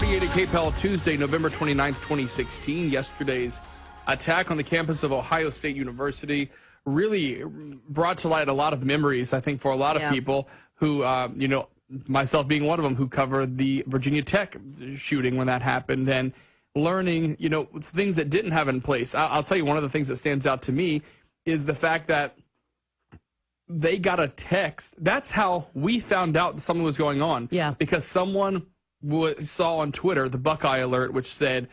48 at KPEL Tuesday, November 29th, 2016. Yesterday's attack on the campus of Ohio State University really brought to light a lot of memories, I think, for a lot of people who, myself being one of them, who covered the Virginia Tech shooting when that happened and learning, things that didn't have in place. I'll tell you, one of the things that stands out to me is the fact that they got a text. That's how we found out that something was going on. Yeah. Because someone saw on Twitter the Buckeye alert, which said,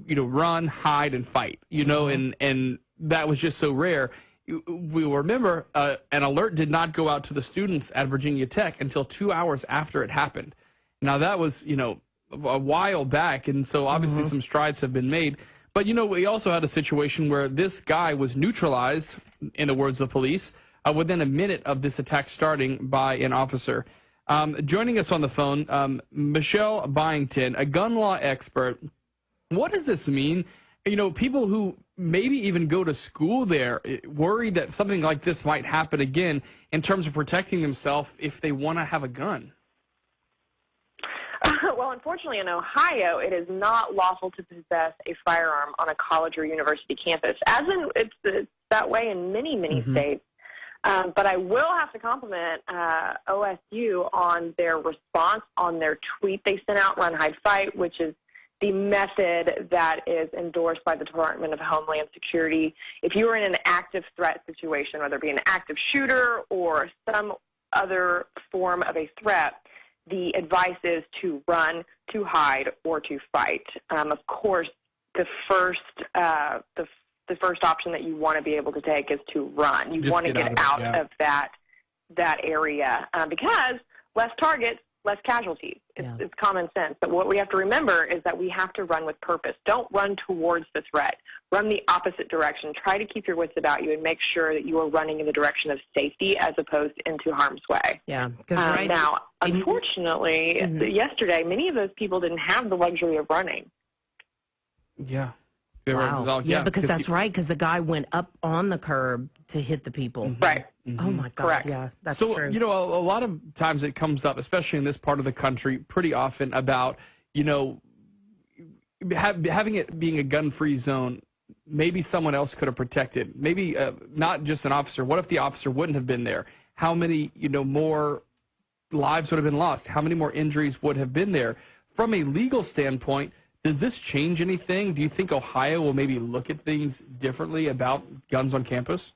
run, hide, and fight. And that was just so rare. We remember an alert did not go out to the students at Virginia Tech until 2 hours after it happened. Now, that was, a while back, and so obviously some strides have been made. But, we also had a situation where this guy was neutralized, in the words of police, within a minute of this attack starting by an officer. Joining us on the phone, Michele Byington, a gun law expert. What does this mean? People who maybe even go to school there worried that something like this might happen again in terms of protecting themselves if they want to have a gun. Well, unfortunately, in Ohio, it is not lawful to possess a firearm on a college or university campus, as in it's that way in many states. But I will have to compliment OSU on their response on their tweet they sent out, Run, Hide, Fight, which is the method that is endorsed by the Department of Homeland Security. If you are in an active threat situation, whether it be an active shooter or some other form of a threat, the advice is to run, to hide, or to fight. Of course, the first option that you want to be able to take is to run. You want to get out of that area because less targets, less casualties. It's common sense. But what we have to remember is that we have to run with purpose. Don't run towards the threat. Run the opposite direction. Try to keep your wits about you and make sure that you are running in the direction of safety as opposed into harm's way. Yeah. Now, unfortunately, yesterday, many of those people didn't have the luxury of running. Yeah. Wow. Yeah, because that's right, because the guy went up on the curb to hit the people. Right. Oh, my God. Correct. Yeah, that's so, true. a lot of times it comes up, especially in this part of the country, pretty often about, having it being a gun-free zone. Maybe someone else could have protected. Maybe not just an officer. What if the officer wouldn't have been there? How many, more lives would have been lost? How many more injuries would have been there? From a legal standpoint, does this change anything? Do you think Ohio will maybe look at things differently about guns on campus?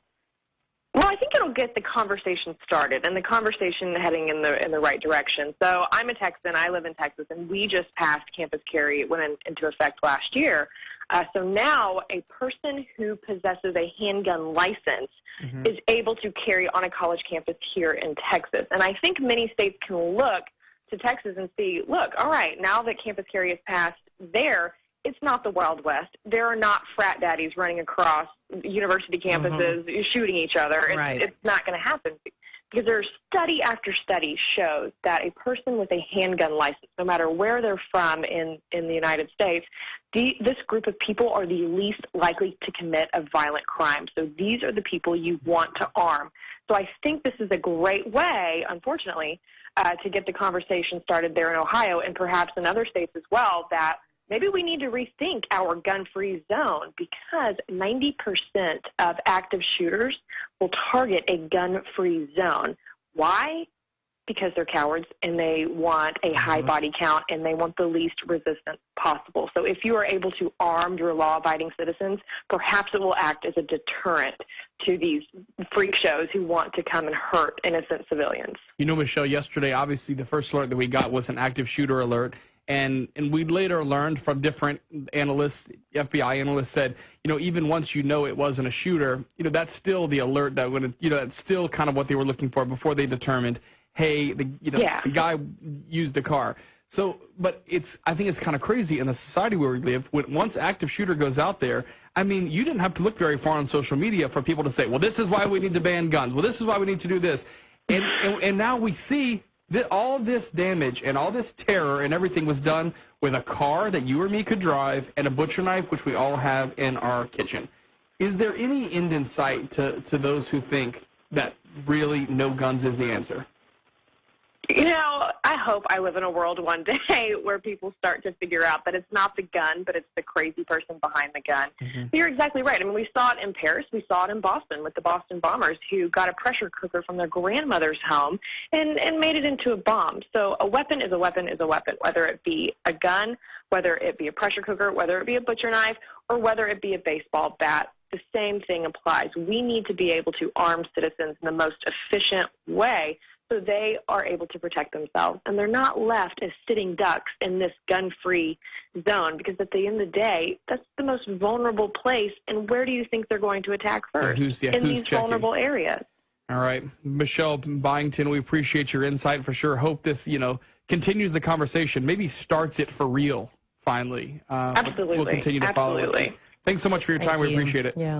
Well, I think it'll get the conversation started and the conversation heading in the right direction. So I'm a Texan. I live in Texas, and we just passed campus carry. It went into effect last year. So now a person who possesses a handgun license is able to carry on a college campus here in Texas. And I think many states can look to Texas and see, look, all right, now that campus carry is passed there, it's not the Wild West. There are not frat daddies running across university campuses shooting each other. It's not going to happen because there's study after study shows that a person with a handgun license, no matter where they're from in the United States, this group of people are the least likely to commit a violent crime. So these are the people you want to arm. So I think this is a great way, unfortunately, to get the conversation started there in Ohio and perhaps in other states as well, that maybe we need to rethink our gun-free zone because 90% of active shooters will target a gun-free zone. Why? Because they're cowards and they want a high body count and they want the least resistance possible. So if you are able to arm your law-abiding citizens, perhaps it will act as a deterrent to these freak shows who want to come and hurt innocent civilians. Michele, yesterday, obviously the first alert that we got was an active shooter alert. And we later learned from different analysts, FBI analysts said, even once it wasn't a shooter, that's still the alert that would, that's still kind of what they were looking for before they determined, hey, the guy used a car. So, but I think it's kind of crazy in the society where we live. Once active shooter goes out there, I mean, you didn't have to look very far on social media for people to say, well, this is why we need to ban guns. Well, this is why we need to do this. And now we see that all this damage and all this terror and everything was done with a car that you or me could drive and a butcher knife, which we all have in our kitchen. Is there any end in sight to those who think that really no guns is the answer? You know, I hope I live in a world one day where people start to figure out that it's not the gun, but it's the crazy person behind the gun. Mm-hmm. You're exactly right. I mean, we saw it in Paris. We saw it in Boston with the Boston bombers who got a pressure cooker from their grandmother's home and made it into a bomb. So a weapon is a weapon is a weapon, whether it be a gun, whether it be a pressure cooker, whether it be a butcher knife, or whether it be a baseball bat. The same thing applies. We need to be able to arm citizens in the most efficient way so they are able to protect themselves, and they're not left as sitting ducks in this gun-free zone, because at the end of the day, that's the most vulnerable place, and where do you think they're going to attack first? In these vulnerable areas. All right. Michele Byington, we appreciate your insight for sure. Hope this, continues the conversation, maybe starts it for real, finally. Absolutely. We'll continue to follow it. Thanks so much for your time. We appreciate it. Yeah.